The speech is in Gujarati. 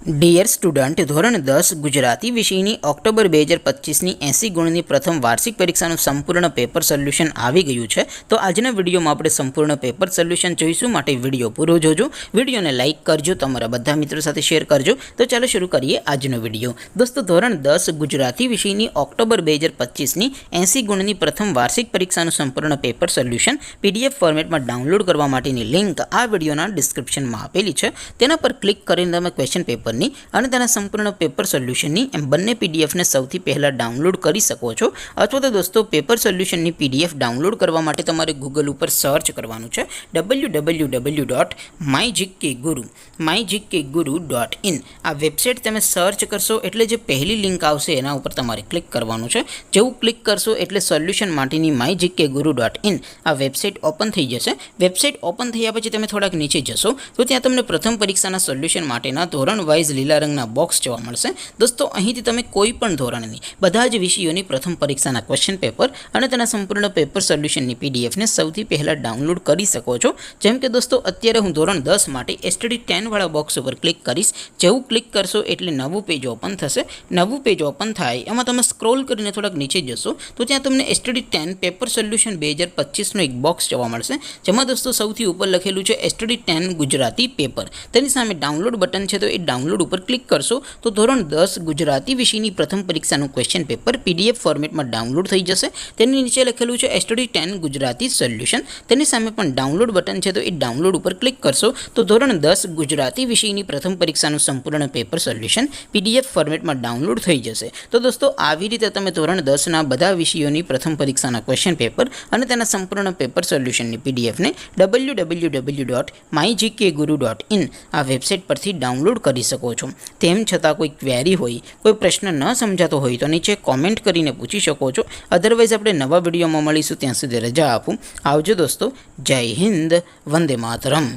ડિયર સ્ટુડન્ટ, ધોરણ 10 ગુજરાતી વિષયની ઓક્ટોબર 2025ની 80 ગુણની પ્રથમ વાર્ષિક પરીક્ષાનું સંપૂર્ણ પેપર સોલ્યુશન આવી ગયું છે. તો આજના વિડીયોમાં આપણે સંપૂર્ણ પેપર સોલ્યુશન જોઈશું, માટે વિડીયો પૂરો જોજો. વિડીયોને લાઇક કરજો, તમારા બધા મિત્રો સાથે શેર કરજો. તો ચાલો શરૂ કરીએ આજનો વિડીયો. દોસ્તો, ધોરણ 10 ગુજરાતી વિષયની ઓક્ટોબર 2025ની 80 ગુણની પ્રથમ વાર્ષિક પરીક્ષાનું સંપૂર્ણ પેપર સોલ્યુશન PDF ફોર્મેટમાં ડાઉનલોડ કરવા માટેની લિંક આ વિડીયોના ડિસ્ક્રિપ્શનમાં આપેલી છે. તેના પર ક્લિક કરીને તમે ક્વેશ્ચન પેપર અને તેના સંપૂર્ણ પેપર સોલ્યુશનની એમ બંને પીડીએફને સૌથી પહેલાં ડાઉનલોડ કરી શકો છો. અથવા તો દોસ્તો, પેપર સોલ્યુશનની PDF ડાઉનલોડ કરવા માટે તમારે ગૂગલ ઉપર સર્ચ કરવાનું છે www.mygkguru.in. આ વેબસાઇટ તમે સર્ચ કરશો એટલે જે પહેલી લિંક આવશે એના ઉપર તમારે ક્લિક કરવાનું છે. જેવું ક્લિક કરશો એટલે સોલ્યુશન માટેની mygkguru.in આ વેબસાઇટ ઓપન થઈ જશે. વેબસાઇટ ઓપન થયા પછી તમે થોડાક નીચે જશો તો ત્યાં તમને પ્રથમ પરીક્ષાના સોલ્યુશન માટેના ધોરણ વાઇઝ લીલા રંગના બોક્સ જોવા મળશે. દોસ્તો, અહીંથી તમે કોઈ પણ ધોરણની બધા જ વિષયોની પ્રથમ પરીક્ષાના ક્વેશ્ચન પેપર અને તેના સંપૂર્ણ પેપર સોલ્યુશનની પીડીએફને સૌથી પહેલાં ડાઉનલોડ કરી શકો છો. જેમ કે દોસ્તો, અત્યારે હું ધોરણ 10 માટે STD10 વાળા બોક્સ ઉપર ક્લિક કરીશ. જેવું ક્લિક કરશો એટલે નવું પેજ ઓપન થશે. નવું પેજ ઓપન થાય એમાં તમે સ્ક્રોલ કરીને થોડાક નીચે જશો તો ત્યાં તમને STD10 પેપર સોલ્યુશન 2025નો એક બોક્સ જોવા મળશે. જેમાં દોસ્તો સૌથી ઉપર લખેલું છે STD10 ગુજરાતી પેપર. તેની સામે ડાઉનલોડ બટન છે, તો એ ડાઉનલોડ ઉપર ક્લિક કરશો તો ધોરણ 10 ગુજરાતી વિષયની પ્રથમ પરીક્ષાનું ક્વેશ્ચન પેપર PDF ફોર્મેટમાં ડાઉનલોડ થઈ જશે. તેની નીચે લખેલું છે STD10 ગુજરાતી સોલ્યુશન. તેની સામે પણ ડાઉનલોડ બટન છે, તો એ ડાઉનલોડ ઉપર ક્લિક કરશો તો ધોરણ 10 ગુજરાતી વિષયની પ્રથમ પરીક્ષાનું સંપૂર્ણ પેપર સોલ્યુશન PDF ફોર્મેટમાં ડાઉનલોડ થઈ જશે. તો દોસ્તો, આવી રીતે તમે ધોરણ 10ના બધા વિષયોની પ્રથમ પરીક્ષાના ક્વેશ્ચન પેપર અને તેના સંપૂર્ણ પેપર સોલ્યુશનની PDFને www.mygkguru.in આ વેબસાઇટ પરથી ડાઉનલોડ કરી શકો છો. તેમ છતાં કોઈ ક્વેરી હોય, કોઈ પ્રશ્ન ન સમજાતો હોય તો નીચે કોમેન્ટ કરીને પૂછી શકો છો. અધરવાઇઝ આપણે નવા વિડીયોમાં મળીશું. ત્યાં સુધી રજા આપું. આવજો દોસ્તો. જય હિન્દ. વંદે માતરમ.